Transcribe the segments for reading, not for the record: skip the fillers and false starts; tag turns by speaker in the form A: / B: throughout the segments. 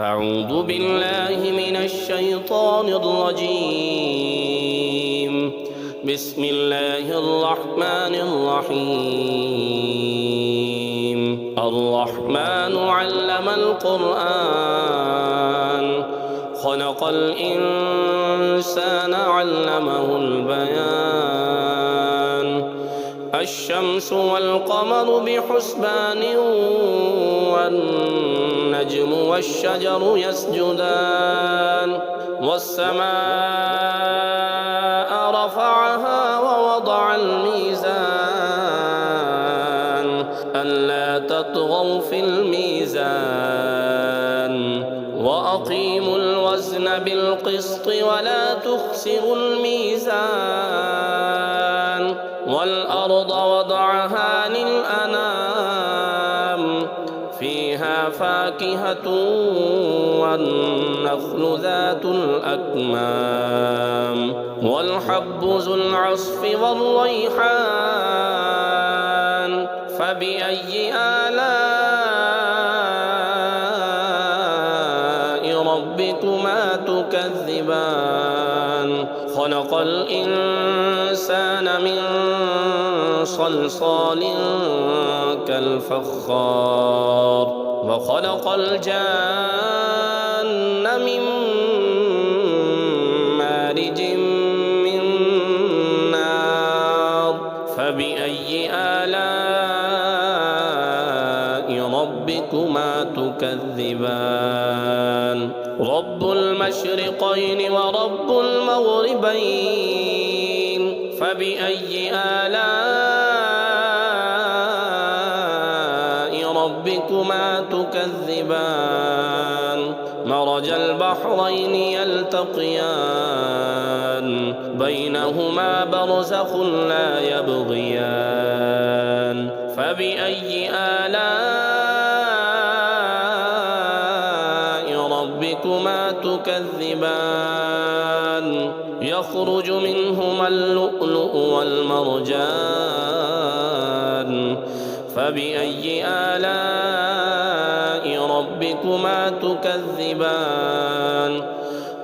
A: أعوذ بالله من الشيطان الرجيم. بسم الله الرحمن الرحيم. الرحمن علم القرآن خلق الإنسان علمه البيان. الشمس والقمر بحسبان والنجم والشجر يسجدان. والسماء رفعها ووضع الميزان ألا تطغوا في الميزان وأقيموا الوزن بالقسط ولا تخسروا الميزان. والأرض وضعها للأنام فيها فاكهة والنخل ذات الأكمام والحب ذو العصف والريحان. فبأي آلاء ربكما تكذبان؟ خلق الإنسان من صلصال كالفخار وخلق الجان من مارج من نار. فبأي آلاء ربكما تكذبان؟ رب المشرقين ورب المغربين. فبأي آلاء ربكما تكذبان؟ مرج البحرين يلتقيان بينهما برزخ لا يبغيان. فبأي آلاء ربكما تكذبان؟ يخرج منهما اللؤلؤ والمرجان. فبأي آلاء ربكما تكذبان؟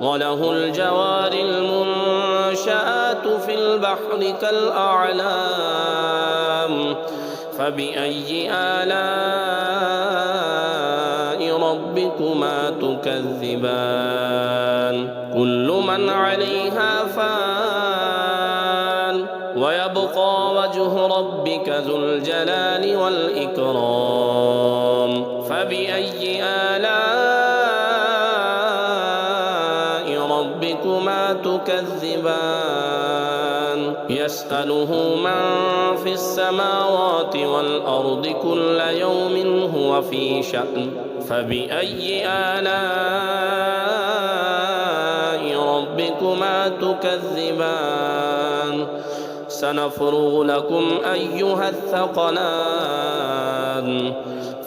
A: وله الجوار المنشآت في البحر كالأعلام. فبأي آلاء ربكما تكذبان؟ كل من عليها فان ويبقى وجه ربك ذو الجلال والإكرام. فبأي آلاء ربكما تكذبان؟ يسأله من في السماوات والأرض كل يوم هو في شأن. فبأي آلاء ربكما تكذبان؟ سنفرغ لكم أيها الثقلان.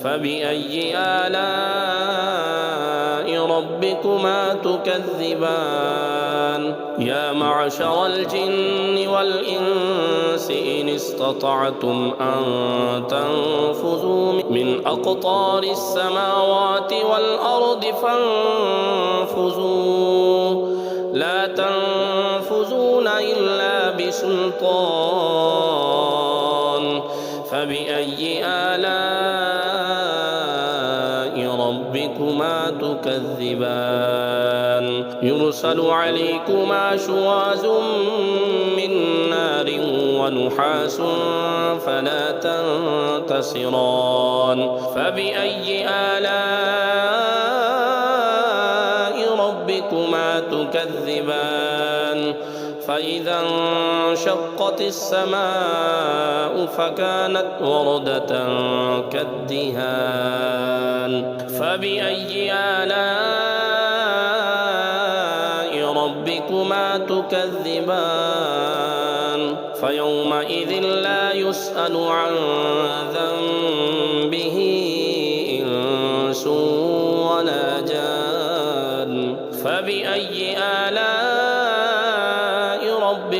A: فبأي آلاء ربكما تكذبان؟ يا معشر الجن والإنس إن استطعتم أن تنفذوا من أقطار السماوات والأرض فانفذوا لا تنفذون إلا بسلطان. فبأي آلاء ربكما تكذبان؟ يرسل عليكما شواظ من نار ونحاس فلا تنتصران. فبأي آلاء ربكما تكذبان؟ فإذا انشقت السماء فكانت وردة كالدهان. فبأي آلاء ربكما تكذبان؟ فيومئذ لا يسأل عن ذنبه إنس ولا جان. فبأي آلاء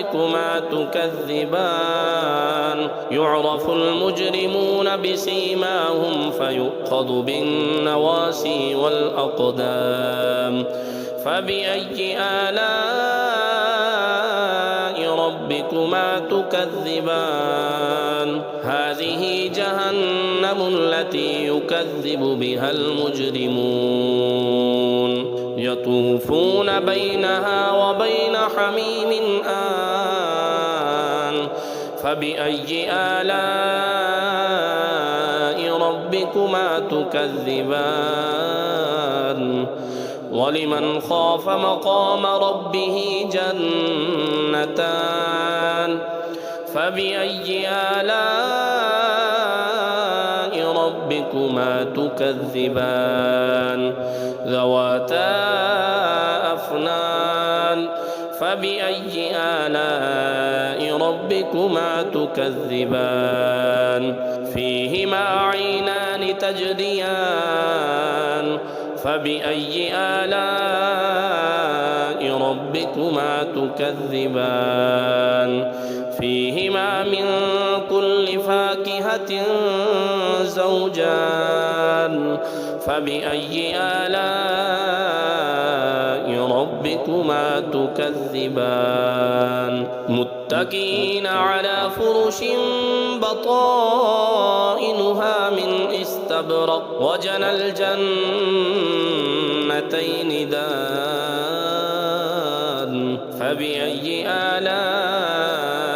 A: ربكما تكذبان يعرف المجرمون بسيماهم فيؤخذ بالنواسي والأقدام فبأي آلاء ربكما تكذبان هذه جهنم التي يكذب بها المجرمون يطوفون بينها وبين حميم آن فبأي آلاء ربكما تكذبان ولمن خاف مقام ربه جنتان فبأي آلاء ربكما تكذبان ذواتا أفنان فبأي آلاء ربكما تكذبان فيهما عينان تجريان فبأي آلاء ربكما تكذبان فيهما من كل فاكهة زوجان فبأي آلاء ربكما تكذبان متكئين على فرش بطائنها من استبرق وجنى الجنتين دان فبأي آلاء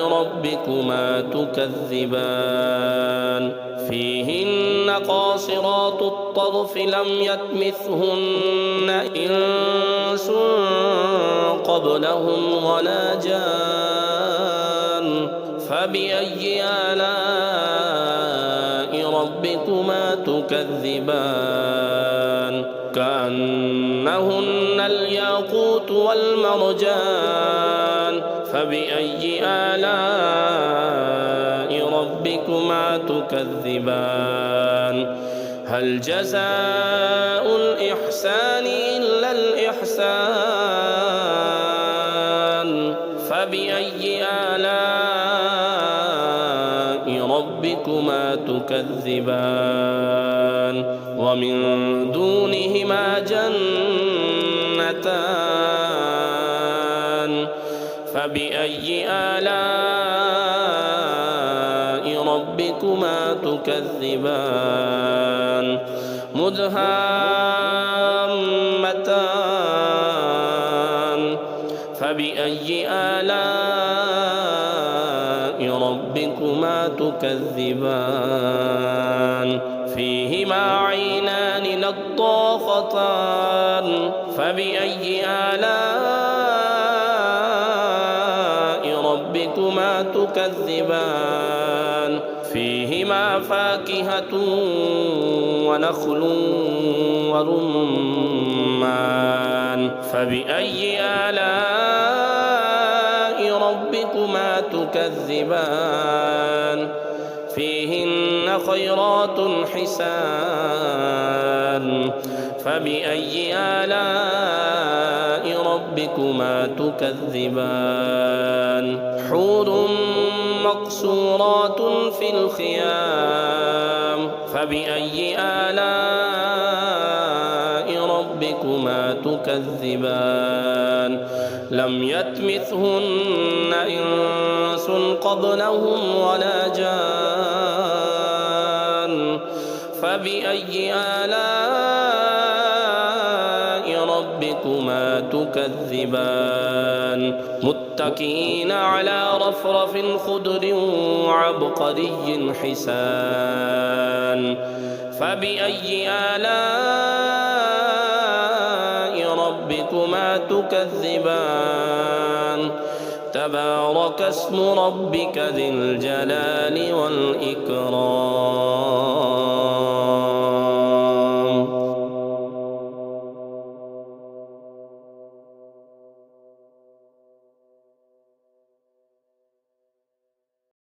A: ربكما تكذبان فيهن قاصرات الطرف لم يطمثهن إنس قبلهم ولا جان فبأي آلاء ربكما تكذبان كأنهن الياقوت والمرجان فبأي آلاء ربكما تكذبان هل جزاء الإحسان إلا الإحسان فبأي آلاء ربكما تكذبان ومن دونهما جنتان فبأي آلاء ربكما تكذبان مدهامتان فبأي آلاء ربكما تكذبان فيهما عينان نضاختان فبأي آلاء ربكما تكذبان فيهما فاكهة ونخل ورمان فبأي آلاء ربكما تكذبان فيهن خيرات حسان فبأي آلاء ربكما تكذبان حور مقصورات في الخيام فبأي آلاء ربكما تكذبان لم يطمثهن إنس قبلهم ولا جان فبأي آلاء ربكما تكذبان متكئين على رفرف خضر وعبقري حسان فبأي آلاء ربكما تكذبان تبارك اسم ربك ذي الجلال والإكرام